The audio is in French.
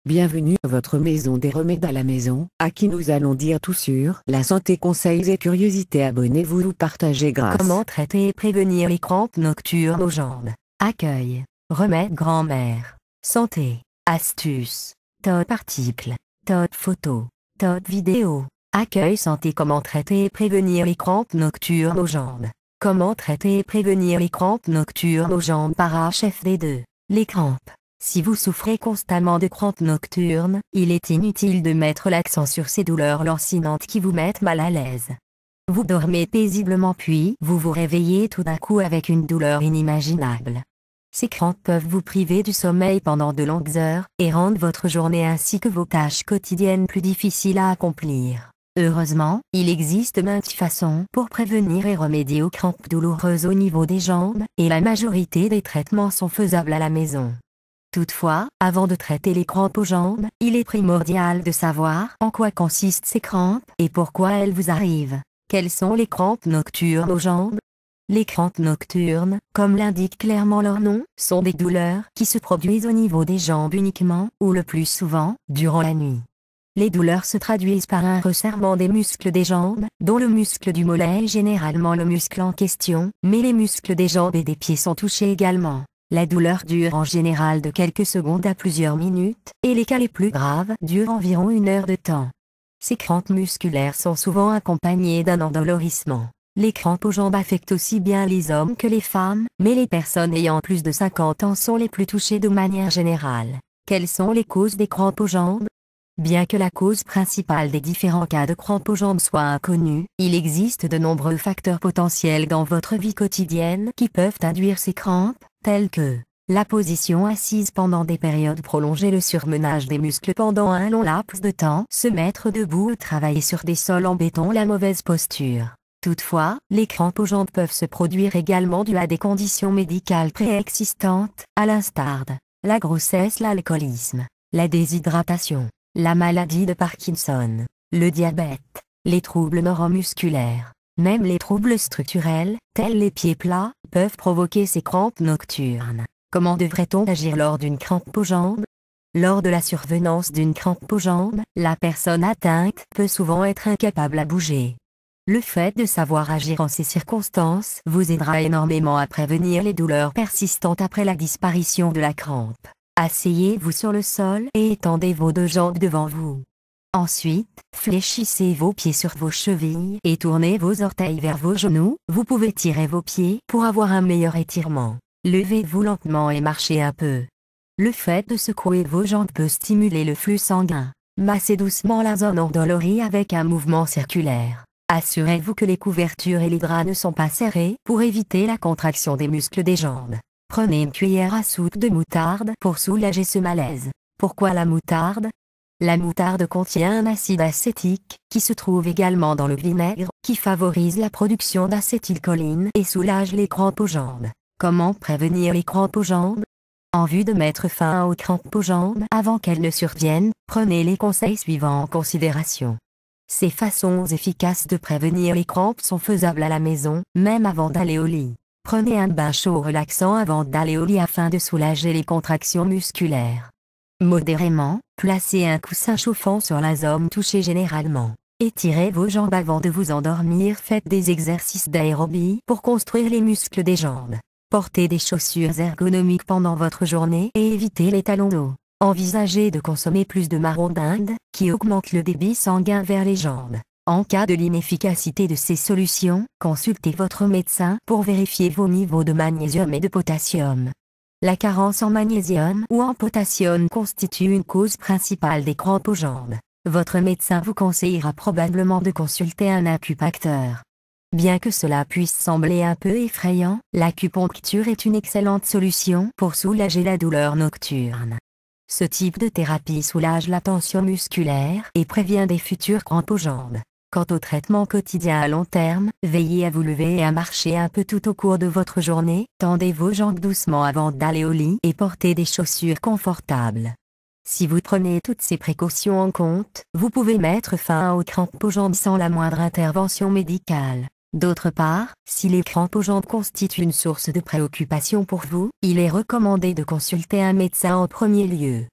Bienvenue à votre maison des remèdes à la maison, à qui nous allons dire tout sur la santé, conseils et curiosités. Abonnez-vous ou partagez grâce. Comment traiter et prévenir les crampes nocturnes aux jambes? Accueil, remède grand-mère, santé, astuces, top article, top photo, top vidéo. Accueil santé. Comment traiter et prévenir les crampes nocturnes aux jambes? Comment traiter et prévenir les crampes nocturnes aux jambes par HFD2? Les crampes. Si vous souffrez constamment de crampes nocturnes, il est inutile de mettre l'accent sur ces douleurs lancinantes qui vous mettent mal à l'aise. Vous dormez paisiblement puis vous vous réveillez tout d'un coup avec une douleur inimaginable. Ces crampes peuvent vous priver du sommeil pendant de longues heures et rendre votre journée ainsi que vos tâches quotidiennes plus difficiles à accomplir. Heureusement, il existe maintes façons pour prévenir et remédier aux crampes douloureuses au niveau des jambes, et la majorité des traitements sont faisables à la maison. Toutefois, avant de traiter les crampes aux jambes, il est primordial de savoir en quoi consistent ces crampes et pourquoi elles vous arrivent. Quelles sont les crampes nocturnes aux jambes? Les crampes nocturnes, comme l'indique clairement leur nom, sont des douleurs qui se produisent au niveau des jambes uniquement, ou le plus souvent, durant la nuit. Les douleurs se traduisent par un resserrement des muscles des jambes, dont le muscle du mollet est généralement le muscle en question, mais les muscles des jambes et des pieds sont touchés également. La douleur dure en général de quelques secondes à plusieurs minutes, et les cas les plus graves durent environ 1 heure de temps. Ces crampes musculaires sont souvent accompagnées d'un endolorissement. Les crampes aux jambes affectent aussi bien les hommes que les femmes, mais les personnes ayant plus de 50 ans sont les plus touchées de manière générale. Quelles sont les causes des crampes aux jambes? Bien que la cause principale des différents cas de crampes aux jambes soit inconnue, il existe de nombreux facteurs potentiels dans votre vie quotidienne qui peuvent induire ces crampes, tels que la position assise pendant des périodes prolongées, le surmenage des muscles pendant un long laps de temps, se mettre debout ou travailler sur des sols en béton, la mauvaise posture. Toutefois, les crampes aux jambes peuvent se produire également dues à des conditions médicales préexistantes, à l'instar de la grossesse, l'alcoolisme, la déshydratation, la maladie de Parkinson, le diabète, les troubles neuromusculaires. Même les troubles structurels, tels les pieds plats, peuvent provoquer ces crampes nocturnes. Comment devrait-on agir lors d'une crampe aux jambes? Lors de la survenance d'une crampe aux jambes, la personne atteinte peut souvent être incapable à bouger. Le fait de savoir agir en ces circonstances vous aidera énormément à prévenir les douleurs persistantes après la disparition de la crampe. Asseyez-vous sur le sol et étendez vos 2 jambes devant vous. Ensuite, fléchissez vos pieds sur vos chevilles et tournez vos orteils vers vos genoux. Vous pouvez tirer vos pieds pour avoir un meilleur étirement. Levez-vous lentement et marchez un peu. Le fait de secouer vos jambes peut stimuler le flux sanguin. Massez doucement la zone endolorie avec un mouvement circulaire. Assurez-vous que les couvertures et les draps ne sont pas serrés pour éviter la contraction des muscles des jambes. Prenez une cuillère à soupe de moutarde pour soulager ce malaise. Pourquoi la moutarde? La moutarde contient un acide acétique, qui se trouve également dans le vinaigre, qui favorise la production d'acétylcholine et soulage les crampes aux jambes. Comment prévenir les crampes aux jambes? En vue de mettre fin aux crampes aux jambes avant qu'elles ne surviennent, prenez les conseils suivants en considération. Ces façons efficaces de prévenir les crampes sont faisables à la maison, même avant d'aller au lit. Prenez un bain chaud relaxant avant d'aller au lit afin de soulager les contractions musculaires. Modérément, placez un coussin chauffant sur la zone touchée généralement. Étirez vos jambes avant de vous endormir. Faites des exercices d'aérobie pour construire les muscles des jambes. Portez des chaussures ergonomiques pendant votre journée et évitez les talons hauts. Envisagez de consommer plus de marron d'Inde, qui augmente le débit sanguin vers les jambes. En cas de l'inefficacité de ces solutions, consultez votre médecin pour vérifier vos niveaux de magnésium et de potassium. La carence en magnésium ou en potassium constitue une cause principale des crampes aux jambes. Votre médecin vous conseillera probablement de consulter un acupuncteur. Bien que cela puisse sembler un peu effrayant, l'acupuncture est une excellente solution pour soulager la douleur nocturne. Ce type de thérapie soulage la tension musculaire et prévient des futures crampes aux jambes. Quant au traitement quotidien à long terme, veillez à vous lever et à marcher un peu tout au cours de votre journée, tendez vos jambes doucement avant d'aller au lit et portez des chaussures confortables. Si vous prenez toutes ces précautions en compte, vous pouvez mettre fin aux crampes aux jambes sans la moindre intervention médicale. D'autre part, si les crampes aux jambes constituent une source de préoccupation pour vous, il est recommandé de consulter un médecin en premier lieu.